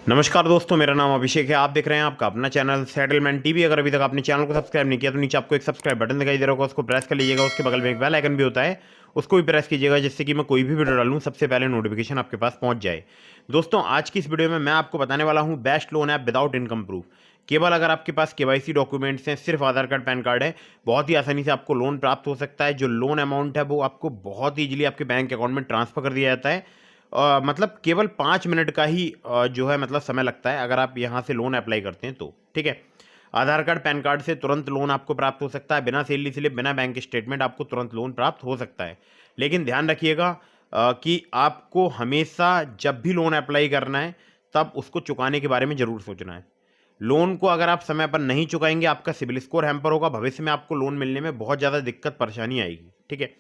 नमस्कार दोस्तों, मेरा नाम अभिषेक है। आप देख रहे हैं आपका अपना चैनल सेटलमेंट टीवी। अगर अभी तक आपने चैनल को सब्सक्राइब नहीं किया तो नीचे आपको एक सब्सक्राइब बटन दिखाई दे रहा होगा, उसको प्रेस कर लीजिएगा। उसके बगल में एक बेल आइकन भी होता है, उसको भी प्रेस कीजिएगा, जिससे कि मैं कोई भी वीडियो डालूं सबसे पहले नोटिफिकेशन आपके पास पहुंच जाए। दोस्तों, आज की इस वीडियो में मैं आपको बताने वाला हूं best loan app without income proof. केवल अगर आपके पास केवाईसी डॉक्यूमेंट्स हैं, सिर्फ आधार कार्ड पैन कार्ड है, बहुत ही आसानी से आपको लोन प्राप्त हो सकता है। जो लोन अमाउंट है वो आपको बहुत ईजिली आपके बैंक अकाउंट में ट्रांसफर कर दिया जाता है। मतलब केवल 5 मिनट का ही जो है मतलब समय लगता है अगर आप यहाँ से लोन अप्लाई करते हैं तो। ठीक है, आधार कार्ड पैन कार्ड से तुरंत लोन आपको प्राप्त हो सकता है। बिना सैलरी स्लिप, बिना बैंक स्टेटमेंट आपको तुरंत लोन प्राप्त हो सकता है। लेकिन ध्यान रखिएगा कि आपको हमेशा जब भी लोन अप्लाई करना है तब उसको चुकाने के बारे में ज़रूर सोचना है। लोन को अगर आप समय पर नहीं चुकाएंगे, आपका सिबिल स्कोर हैम्पर होगा, भविष्य में आपको लोन मिलने में बहुत ज़्यादा दिक्कत परेशानी आएगी। ठीक है,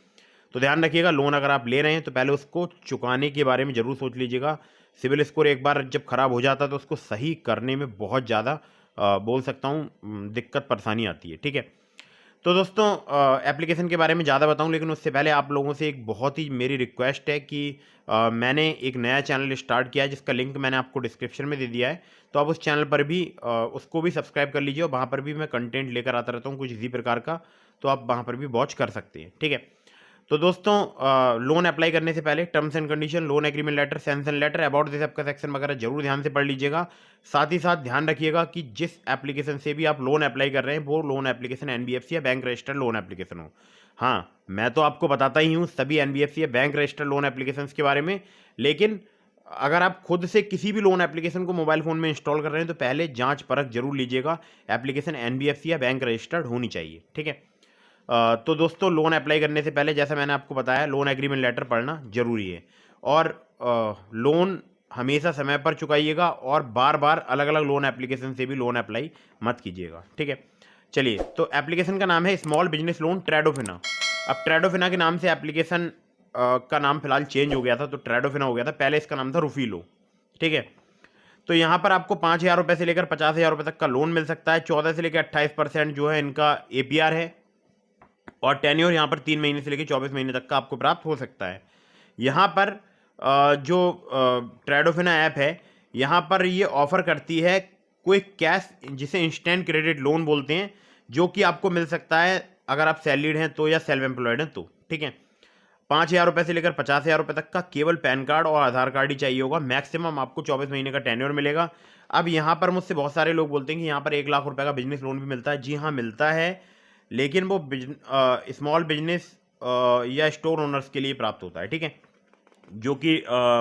तो ध्यान रखिएगा, लोन अगर आप ले रहे हैं तो पहले उसको चुकाने के बारे में ज़रूर सोच लीजिएगा। सिबिल स्कोर एक बार जब खराब हो जाता है तो उसको सही करने में बहुत ज़्यादा बोल सकता हूँ दिक्कत परेशानी आती है। ठीक है, तो दोस्तों एप्लीकेशन के बारे में ज़्यादा बताऊं, लेकिन उससे पहले आप लोगों से एक बहुत ही मेरी रिक्वेस्ट है कि मैंने एक नया चैनल स्टार्ट किया है, जिसका लिंक मैंने आपको डिस्क्रिप्शन में दे दिया है। तो आप उस चैनल पर भी उसको भी सब्सक्राइब कर लीजिए, और वहाँ पर भी मैं कंटेंट लेकर आता रहता हूँ कुछ इसी प्रकार का, तो आप वहाँ पर भी वॉच कर सकते हैं। ठीक है, तो दोस्तों लोन अप्लाई करने से पहले terms and condition, loan agreement letter, sanction letter, about this app का सेक्शन वगैरह जरूर ध्यान से पढ़ लीजिएगा। साथ ही साथ ध्यान रखिएगा कि जिस एप्लीकेशन से भी आप लोन अप्लाई कर रहे हैं वो लोन एप्लीकेशन एनबीएफसी या बैंक रजिस्टर्ड लोन एप्लीकेशन हो। हाँ, मैं तो आपको बताता ही हूँ सभी एनबीएफसी या बैंक रजिस्टर्ड लोन एप्लीकेशन के बारे में, लेकिन अगर आप खुद से किसी भी लोन एप्लीकेशन को मोबाइल फ़ोन में इंस्टॉल कर रहे हैं तो पहले जांच परख जरूर लीजिएगा, एप्लीकेशन एनबीएफसी या बैंक रजिस्टर्ड होनी चाहिए। ठीक है, तो दोस्तों लोन अप्लाई करने से पहले जैसा मैंने आपको बताया, लोन एग्रीमेंट लेटर पढ़ना ज़रूरी है। और लोन हमेशा समय पर चुकाइएगा, और बार बार अलग अलग लोन एप्लीकेशन से भी लोन अप्लाई मत कीजिएगा। ठीक है, चलिए, तो एप्लीकेशन का नाम है स्मॉल बिजनेस लोन ट्रेडोफिना। अब ट्रेडोफिना के नाम से एप्लीकेशन का नाम फिलहाल चेंज हो गया था, तो ट्रेडोफिना हो गया था, पहले इसका नाम था रूफीलो। ठीक है, तो यहाँ पर आपको 5,000 रुपये से लेकर 50,000 रुपये तक का लोन मिल सकता है। 14 से लेकर 28% जो है इनका एपीआर है, और टेन्योर यहाँ पर 3 महीने से लेकर 24 महीने तक का आपको प्राप्त हो सकता है। यहाँ पर जो ट्रेडोफिना ऐप है, यहाँ पर ये ऑफर करती है क्विक कैश, जिसे इंस्टेंट क्रेडिट लोन बोलते हैं, जो कि आपको मिल सकता है अगर आप सैलरीड हैं तो, या सेल्फ एम्प्लॉयड हैं तो। ठीक है, 5,000 रुपये से लेकर 50,000 रुपये तक का केवल पैन कार्ड और आधार कार्ड ही चाहिए होगा। मैक्सिमम आपको 24 महीने का टेन्योर मिलेगा। अब यहाँ पर मुझसे बहुत सारे लोग बोलते हैं कि यहाँ पर 1 लाख रुपए का बिजनेस लोन भी मिलता है। जी हाँ, मिलता है, लेकिन वो स्मॉल बिजनेस या स्टोर ओनर्स के लिए प्राप्त होता है। ठीक है, जो कि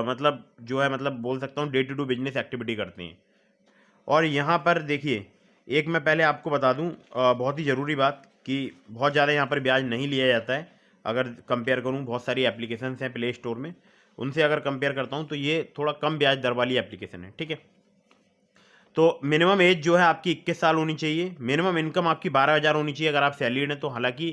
मतलब जो है मतलब बोल सकता हूँ day to day business activity करते हैं। और यहाँ पर देखिए, एक मैं पहले आपको बता दूँ बहुत ही ज़रूरी बात, कि बहुत ज़्यादा यहाँ पर ब्याज नहीं लिया जाता है। अगर कंपेयर करूँ, बहुत सारी एप्लीकेशंस हैं प्ले स्टोर में, उनसे अगर कंपेयर करता हूँ तो ये थोड़ा कम ब्याज दर वाली एप्लीकेशन है। ठीक है, तो मिनिमम एज जो है आपकी 21 साल होनी चाहिए। मिनिमम इनकम आपकी 12,000 होनी चाहिए अगर आप सैलरीड हैं तो। हालांकि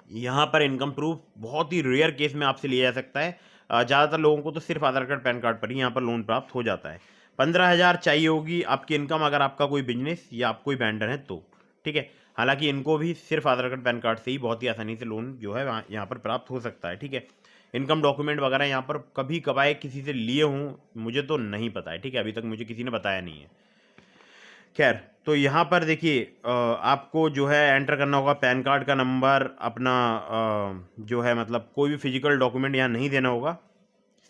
यहाँ पर इनकम प्रूफ बहुत ही रेयर केस में आपसे लिया जा सकता है। ज़्यादातर लोगों को तो सिर्फ आधार कार्ड पैन कार्ड पर ही यहाँ पर लोन प्राप्त हो जाता है। 15,000 चाहिए होगी आपकी इनकम अगर आपका कोई बिजनेस या आप कोई वेंडर है तो। ठीक है, हालांकि इनको भी सिर्फ आधार कार्ड पैन कार्ड से ही बहुत ही आसानी से लोन जो है यहाँ पर प्राप्त हो सकता है। ठीक है, इनकम डॉक्यूमेंट वगैरह यहाँ पर कभी कभार किसी से लिए हूँ, मुझे तो नहीं पता है। ठीक है, अभी तक मुझे किसी ने बताया नहीं है। खैर, तो यहाँ पर देखिए आपको जो है एंटर करना होगा पैन कार्ड का नंबर अपना, जो है मतलब कोई भी फिजिकल डॉक्यूमेंट यहाँ नहीं देना होगा।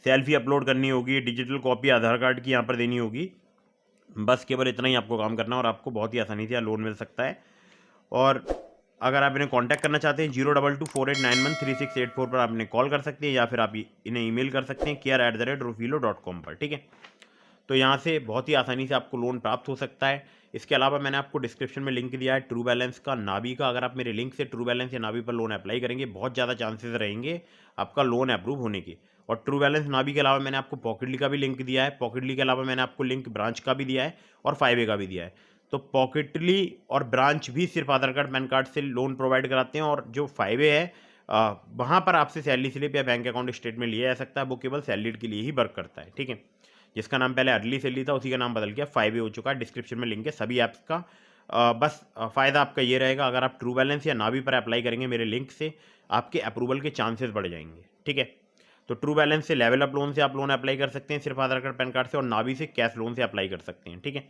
सेल्फी अपलोड करनी होगी, डिजिटल कॉपी आधार कार्ड की यहाँ पर देनी होगी। बस केवल इतना ही आपको काम करना है, और आपको बहुत ही आसानी से यहाँ लोन मिल सकता है। और अगर आप इन्हें कांटेक्ट करना चाहते हैं, 02248913684 पर आप इन्हें कॉल कर सकते हैं, या फिर आप इन्हें ईमेल कर सकते हैं care@rufilo.com पर। ठीक है, तो यहाँ से बहुत ही आसानी से आपको लोन प्राप्त हो सकता है। इसके अलावा मैंने आपको डिस्क्रिप्शन में लिंक दिया है ट्रू बैलेंस का, नाबी का। अगर आप मेरे लिंक से ट्रू बैलेंस या नाबी पर लोन अप्लाई करेंगे, बहुत ज़्यादा चांसेस रहेंगे आपका लोन अप्रूव होने के। और ट्रू बैलेंस नाबी के अलावा मैंने आपको पॉकेटली का भी लिंक दिया है। पॉकेटली के अलावा मैंने आपको लिंक ब्रांच का भी दिया है, और 5A का भी दिया है। तो पॉकेटली और ब्रांच भी सिर्फ आधार कार्ड पैन कार्ड से लोन प्रोवाइड कराते हैं, और जो 5A है वहाँ पर आपसे सैलरी स्लिप या बैंक अकाउंट स्टेटमेंट लिया जा सकता है। वो केवल सैलरीड के लिए ही वर्क करता है। ठीक है, जिसका नाम पहले अर्ली सैलरी था, उसी का नाम बदल गया 5A हो चुका है। डिस्क्रिप्शन में लिंक है सभी ऐप्स का। बस फ़ायदा आपका ये रहेगा, अगर आप ट्रू बैलेंस या नावी पर अप्लाई करेंगे मेरे लिंक से, आपके अप्रूवल के चांसेस बढ़ जाएंगे। ठीक है, तो ट्रू बैलेंस से, लेवल अप लोन से आप लोन अप्लाई कर सकते हैं सिर्फ आधार कार्ड पैन कार्ड से, और नावी से कैश लोन से अप्लाई कर सकते हैं। ठीक है,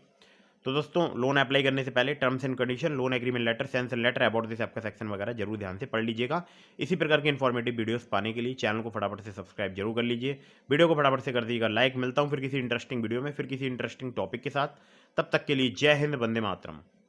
तो दोस्तों लोन अप्लाई करने से पहले terms and condition, loan agreement letter, sanction letter, about this आपका सेक्शन वगैरह जरूर ध्यान से पढ़ लीजिएगा। इसी प्रकार के इन्फॉर्मेटिव वीडियोस पाने के लिए चैनल को फटाफट से सब्सक्राइब जरूर कर लीजिए, वीडियो को फटाफट से कर दीजिएगा लाइक। मिलता हूँ फिर किसी इंटरेस्टिंग वीडियो में, फिर किसी इंटरेस्टिंग टॉपिक के साथ। तब तक के लिए जय हिंद, वंदे मातरम।